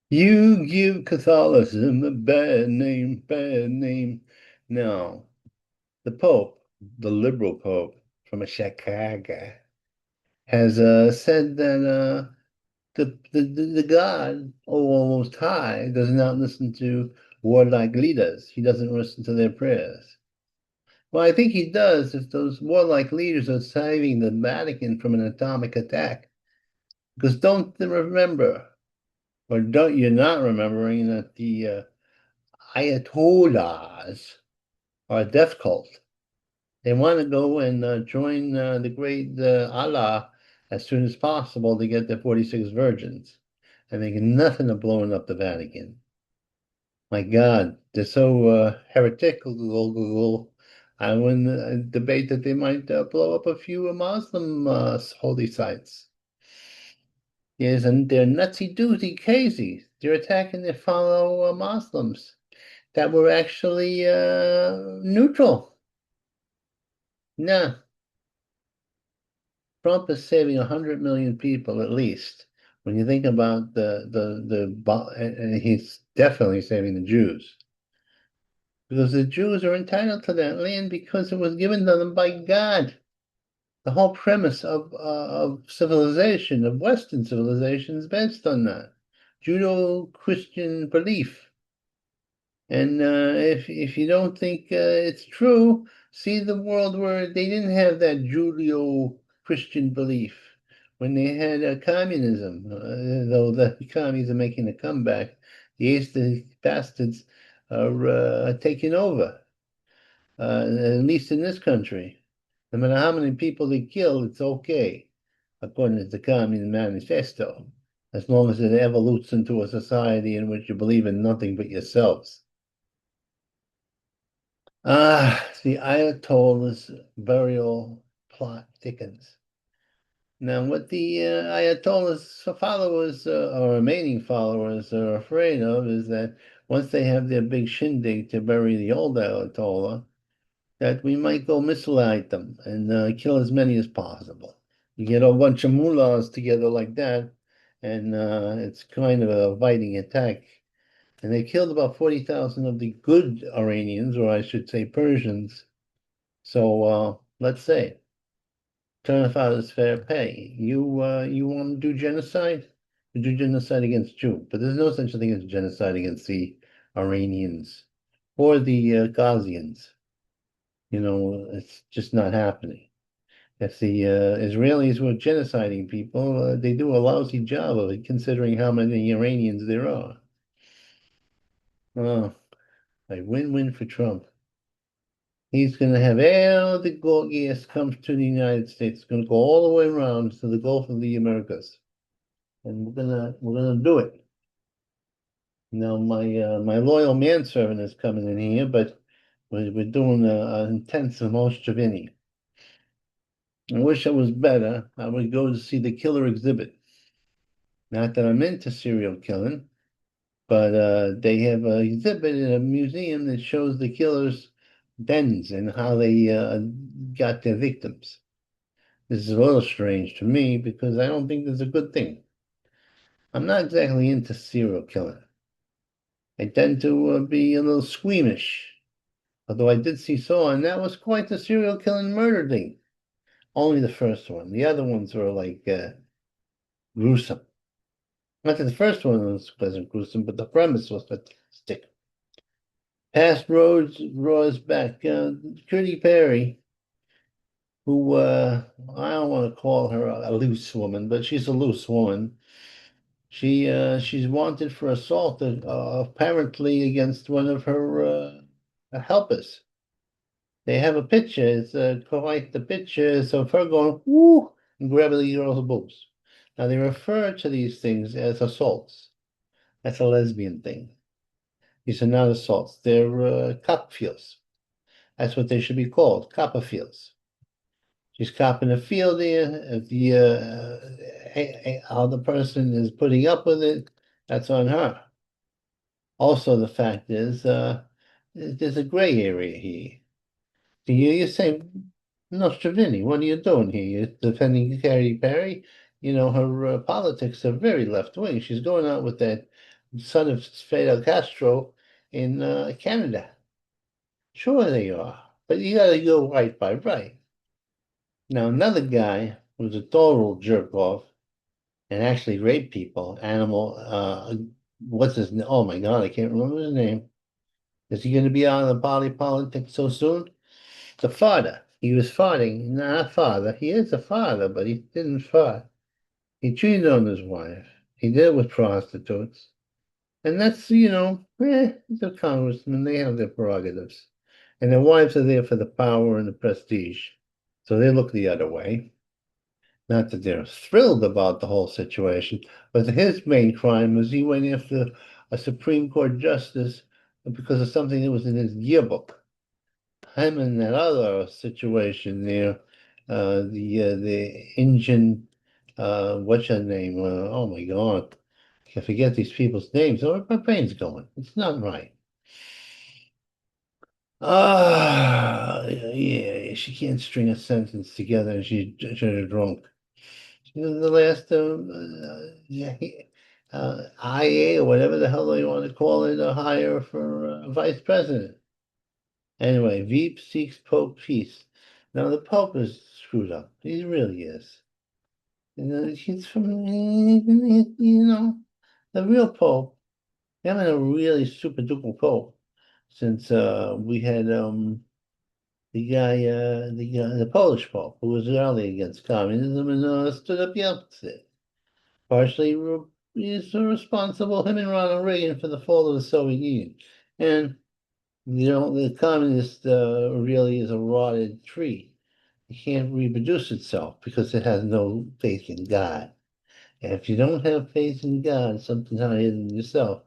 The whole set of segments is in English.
You give Catholicism a bad name, bad name. No, the Pope, the liberal Pope from Chicago, has said that the God, oh, Most High, does not listen to warlike leaders. He doesn't listen to their prayers. Well, I think he does if those warlike leaders are saving the Vatican from an atomic attack. Because don't they remember, or don't you're not remembering that the Ayatollahs are a death cult. They want to go and join the great Allah as soon as possible to get their 46 virgins. And they get nothing of blowing up the Vatican. My God, they're so heretical. I wouldn't debate that they might blow up a few Muslim holy sites. Yes, and they're nutsy doozy crazy. They're attacking their fellow Muslims that were actually neutral. No, Trump is saving 100 million people at least. When you think about and he's definitely saving the Jews because the Jews are entitled to that land because it was given to them by God. The whole premise of civilization, of Western civilization, is based on that Judeo-Christian belief. And if you don't think it's true, see the world where they didn't have that Judeo-Christian belief when they had communism. Though the commies are making a comeback, the atheist bastards are taking over. At least in this country. No matter how many people they kill, it's okay, according to the Communist Manifesto, as long as it evolutes into a society in which you believe in nothing but yourselves. The Ayatollah's burial plot thickens. Now, what the Ayatollah's followers, or remaining followers, are afraid of is that once they have their big shindig to bury the old Ayatollah, that we might go mislight them and kill as many as possible. You get a bunch of mullahs together like that, and it's kind of a fighting attack. And they killed about 40,000 of the good Iranians, or I should say Persians. So let's say, turn if out as fair pay. You want to do genocide? You do genocide against Jew, but there's no such thing as genocide against the Iranians or the Ghazians. It's just not happening. If the Israelis were genociding people, they do a lousy job of it, considering how many Iranians there are. Oh, a win-win for Trump. He's going to have all the gold gas comes to the United States. It's going to go all the way around to the Gulf of the Americas, and we're gonna do it. Now, my loyal manservant is coming in here, but we're doing an intense Moscovini. I wish I was better. I would go to see the killer exhibit. Not that I'm into serial killing, but they have an exhibit in a museum that shows the killer's dens and how they got their victims. This is a little strange to me because I don't think this is a good thing. I'm not exactly into serial killing. I tend to be a little squeamish, although I did see Saw, and that was quite the serial killing murder thing. Only the first one. The other ones were like gruesome. Not that the first one wasn't gruesome, but the premise was fantastic. Past roads draws back. Katy Perry, who I don't want to call her a loose woman, but she's a loose woman. She's wanted for assault, apparently against one of her helpers. They have a picture. It's quite the pictures of her going woo and grabbing the girl's boobs. Now they refer to these things as assaults. That's a lesbian thing. These are not assaults. They're copfields. That's what they should be called, copperfields. She's copping a field there. If the how the person is putting up with it, that's on her. Also, the fact is, there's a gray area here. You say, no, Stravini, what are you doing here? You're defending Katy Perry? Her politics are very left wing. She's going out with that son of Fidel Castro in Canada. Sure they are, but you got to go right by right. Now another guy was a total jerk off and actually raped people. What's his name? Oh my God, I can't remember his name. Is he going to be out of the politics so soon? The father. He was farting. Not a father. He is a father, but he didn't fart. He cheated on his wife. He did it with prostitutes. And that's, the congressmen, they have their prerogatives. And their wives are there for the power and the prestige. So they look the other way. Not that they're thrilled about the whole situation, but his main crime was he went after a Supreme Court justice because of something that was in his yearbook. Him and that other situation there, the Indian, what's her name? Oh my God, I forget these people's names. Oh, my brain's going. It's not right. Yeah, she can't string a sentence together, and she's drunk. The last, yeah, IA or whatever the hell they want to call it, a hire for vice president. Anyway, Veep seeks Pope peace. Now the Pope is screwed up. He really is. He's from, the real Pope. We haven't a really super duper Pope since we had the Polish Pope who was rallying against communism and stood up the opposite. Partially he's responsible, him and Ronald Reagan, for the fall of the Soviet Union. And the communist really is a rotted tree. It can't reproduce itself because it has no faith in God. And if you don't have faith in God, something higher than yourself,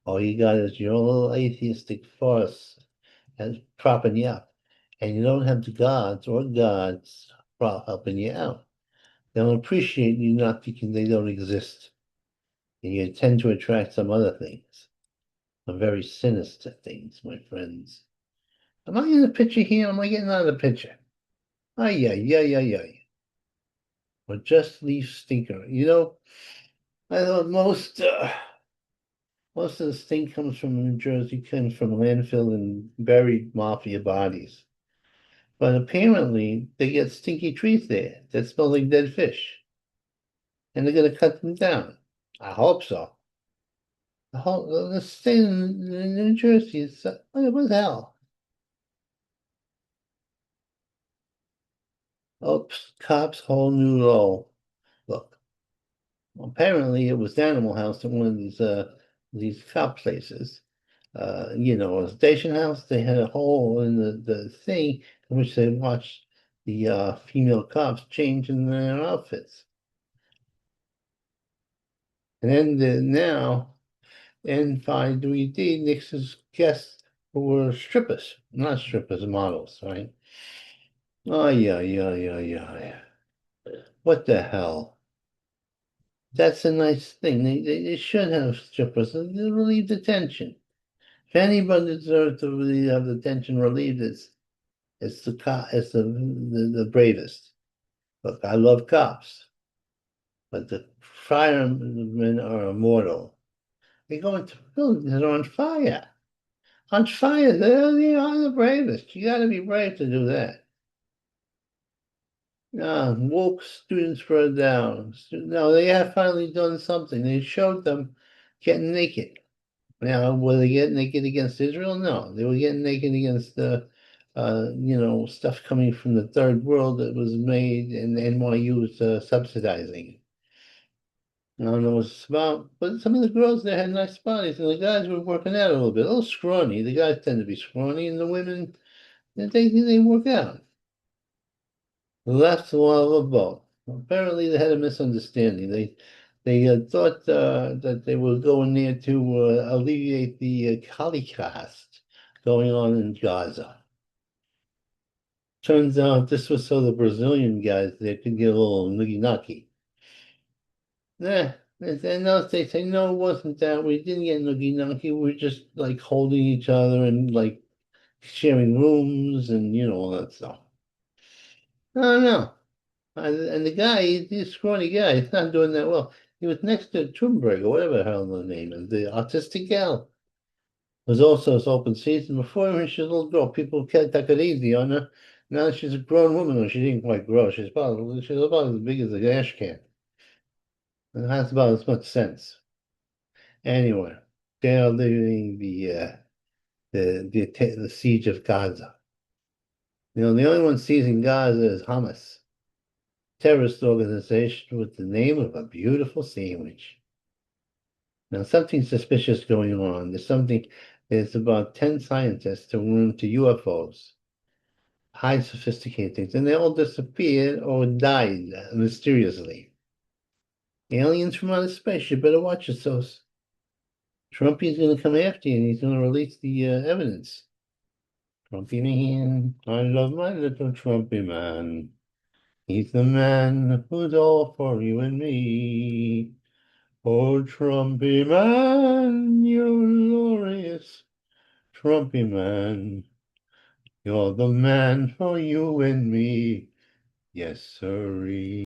all you got is your own little atheistic farce that's propping you up. And you don't have the gods or gods helping you out. They don't appreciate you not thinking they don't exist. And you tend to attract some other things, some very sinister things, my friends. Am I in the picture here? Am I getting out of the picture? Ay, ay, ay, ay, ay. Or just leave stinker. I thought most of the stink comes from New Jersey, comes from landfill and buried mafia bodies. But apparently they get stinky trees there that smell like dead fish. And they're gonna cut them down. I hope so. The state of New Jersey is what the hell? Oops, cops whole new low. Look, apparently it was Animal House at one of these cop places. A station house. They had a hole in the thing in which they watched the female cops changing their outfits. And then now N5WD Nix's guests who were strippers, not strippers, models, right? Oh yeah, yeah, yeah, yeah. What the hell? That's a nice thing. They should have strippers. They relieve the tension. If anybody deserves to really have the tension relieved, it's the bravest. Look, I love cops, but the firemen are immortal. They go into buildings that are on fire. On fire, they are the bravest. You got to be brave to do that. Woke students were down. No, they have finally done something. They showed them getting naked. Now, were they getting naked against Israel? No, they were getting naked against stuff coming from the third world that was made and NYU was subsidizing. I don't know what it's about, but some of the girls there had nice bodies, and the guys were working out a little bit, a little scrawny. The guys tend to be scrawny, and the women, they work out. Left one of a boat. Apparently, they had a misunderstanding. They thought that they were going there to alleviate the Holocaust going on in Gaza. Turns out this was so the Brazilian guys there could get a little noogie-knocky. Nah, and else they say, no, it wasn't that. We didn't get noogie-knocky. We were just like holding each other and like sharing rooms and all that stuff. I don't know. And the guy, he's a scrawny guy. He's not doing that well. He was next to Thunberg, or whatever the hell the name is, the autistic gal. It was also his open season before when she was a little girl. People can't take it easy on her. Now she's a grown woman, or she didn't quite grow. She's about as big as a ash can. And has about as much sense. Anyway, they are leading the siege of Gaza. The only one seizing Gaza is Hamas, terrorist organization with the name of a beautiful sandwich. Now, something suspicious going on. There's about 10 scientists who were into UFOs, high sophisticated things, and they all disappeared or died mysteriously. Aliens from outer space, you better watch yourselves. Trumpy's going to come after you and he's going to release the evidence. Trumpy man, I love my little Trumpy man. He's the man who's all for you and me. Oh, Trumpy man, you're glorious. Trumpy man, you're the man for you and me. Yes, sirree.